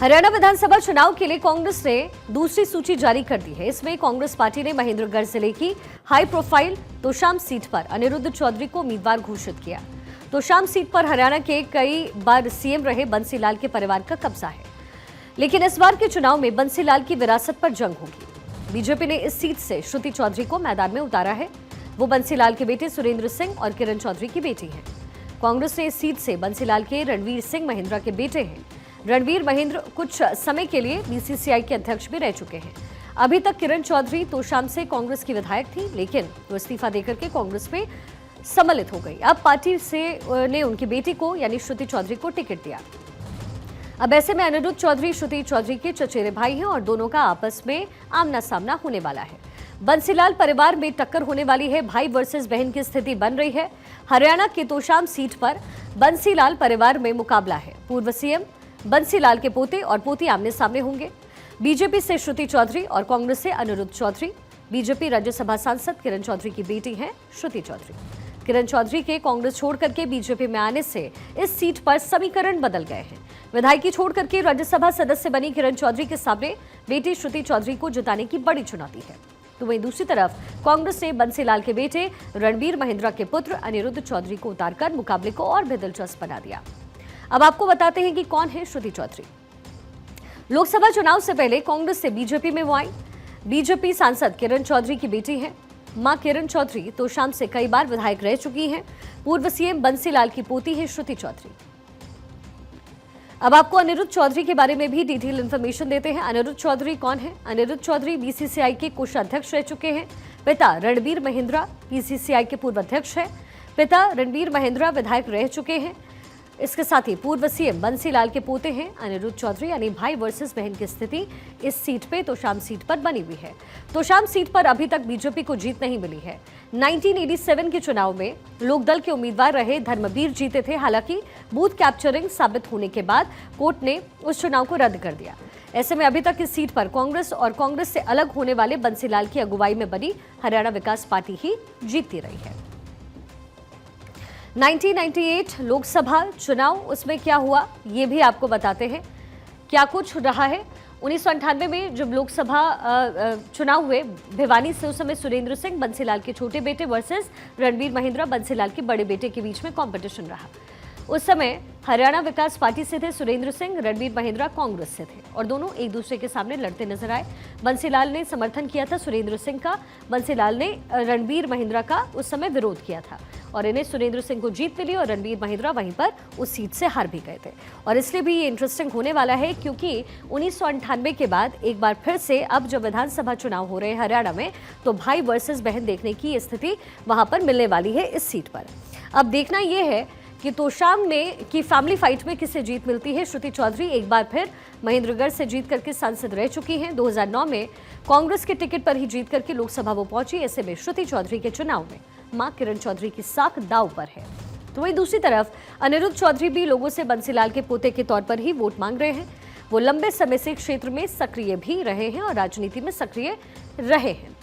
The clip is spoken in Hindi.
हरियाणा विधानसभा चुनाव के लिए कांग्रेस ने दूसरी सूची जारी कर दी है। इसमें कांग्रेस पार्टी ने महेंद्रगढ़ जिले की हाई प्रोफाइल तोशाम सीट पर अनिरुद्ध चौधरी को उम्मीदवार घोषित किया। तोशाम सीट पर हरियाणा के कई बार सीएम रहे बंसीलाल के परिवार का कब्जा है, लेकिन इस बार के चुनाव में बंसीलाल की विरासत पर जंग होगी। बीजेपी ने इस सीट से श्रुति चौधरी को मैदान में उतारा है। वो बंसीलाल के बेटे सुरेंद्र सिंह और किरण चौधरी की बेटी हैं। कांग्रेस ने इस सीट से बंसीलाल के रणवीर सिंह महिंद्रा के बेटे हैं। रणवीर महिंद्र कुछ समय के लिए बीसीसीआई के अध्यक्ष भी रह चुके हैं। अभी तक किरण चौधरी तोशाम से कांग्रेस की विधायक थी, लेकिन वो इस्तीफा देकर के कांग्रेस में सम्मिलित हो गई। अब पार्टी ने उनकी बेटी को यानी श्रुति चौधरी को टिकट दिया। अब ऐसे में अनिरुद्ध चौधरी श्रुति चौधरी के चचेरे भाई हैं और दोनों का आपस में आमना सामना होने वाला है। बंसीलाल परिवार में टक्कर होने वाली है। भाई वर्सेस बहन की स्थिति बन रही है। हरियाणा के तोशाम सीट पर बंसीलाल परिवार में मुकाबला है। पूर्व सीएम बंसीलाल के पोते और पोती आमने सामने होंगे। बीजेपी से श्रुति चौधरी और कांग्रेस से अनिरुद्ध चौधरी। बीजेपी राज्यसभा सांसद किरण चौधरी की बेटी हैं श्रुति चौधरी। किरण चौधरी के कांग्रेस छोड़ करके बीजेपी में आने से इस सीट पर समीकरण बदल गए हैं। विधायकी छोड़ करके राज्यसभा सदस्य बनी किरण चौधरी के सामने बेटी श्रुति चौधरी को जिताने की बड़ी चुनौती है। तो वहीं दूसरी तरफ कांग्रेस ने बंसीलाल के बेटे रणवीर महिंद्रा के पुत्र अनिरुद्ध चौधरी को उतारकर मुकाबले को और भी दिलचस्प बना दिया। अब आपको बताते हैं कि कौन है श्रुति चौधरी। लोकसभा चुनाव से पहले कांग्रेस से बीजेपी में वो आई। बीजेपी सांसद किरण चौधरी की बेटी हैं। मां किरण चौधरी तोशाम से कई बार विधायक रह चुकी हैं। पूर्व सीएम बंसीलाल की पोती है श्रुति चौधरी। अब आपको अनिरुद्ध चौधरी के बारे में भी डिटेल इंफॉर्मेशन देते हैं। अनिरुद्ध चौधरी कौन है? अनिरुद्ध चौधरी बीसीसीआई के कोषाध्यक्ष रह चुके हैं। पिता रणवीर महिंद्रा बीसीसीआई के पूर्व अध्यक्ष हैं। पिता रणवीर महिंद्रा विधायक रह चुके हैं। इसके साथ ही पूर्व सीएम बंसीलाल के पोते हैं अनिरुद्ध चौधरी, यानी भाई वर्सेस बहन की स्थिति इस सीट पे तोशाम सीट पर बनी हुई है। तोशाम सीट पर अभी तक बीजेपी को जीत नहीं मिली है। 1987 के चुनाव में लोकदल के उम्मीदवार रहे धर्मवीर जीते थे। हालांकि बूथ कैप्चरिंग साबित होने के बाद कोर्ट ने उस चुनाव को रद्द कर दिया। ऐसे में अभी तक इस सीट पर कांग्रेस और कांग्रेस से अलग होने वाले बंसीलाल की अगुवाई में बनी हरियाणा विकास पार्टी ही जीतती रही है। 1998 लोकसभा चुनाव, उसमें क्या हुआ ये भी आपको बताते हैं। क्या कुछ रहा है 1998 में जब लोकसभा चुनाव हुए भिवानी से, उस समय सुरेंद्र सिंह बंसीलाल के छोटे बेटे वर्सेस रणवीर महिंद्रा बंसीलाल के बड़े बेटे के बीच में कंपटीशन रहा। उस समय हरियाणा विकास पार्टी से थे सुरेंद्र सिंह, रणवीर महिंद्रा कांग्रेस से थे और दोनों एक दूसरे के सामने लड़ते नजर आए। बंसीलाल ने समर्थन किया था सुरेंद्र सिंह का, बंसीलाल ने रणवीर महिंद्रा का उस समय विरोध किया था और इन्हें सुरेंद्र सिंह को जीत मिली और रणवीर महिंद्रा वहीं पर उस सीट से हार भी गए थे। और इसलिए भी ये इंटरेस्टिंग होने वाला है क्योंकि 1998 के बाद एक बार फिर से अब जब विधानसभा चुनाव हो रहे हैं हरियाणा में, तो भाई वर्सेस बहन देखने की स्थिति वहां पर मिलने वाली है इस सीट पर। अब देखना यह है कि तोशाम में की फैमिली फाइट में किसे जीत मिलती है। श्रुति चौधरी एक बार फिर महेंद्रगढ़ से जीत करके सांसद रह चुकी हैं। 2009 में कांग्रेस के टिकट पर ही जीत करके लोकसभा वो पहुंची। ऐसे में श्रुति चौधरी के चुनाव में मां किरण चौधरी की साख दांव पर है। तो वहीं दूसरी तरफ अनिरुद्ध चौधरी भी लोगों से बंसीलाल के पोते के तौर पर ही वोट मांग रहे हैं। वो लंबे समय से क्षेत्र में सक्रिय भी रहे हैं और राजनीति में सक्रिय रहे हैं।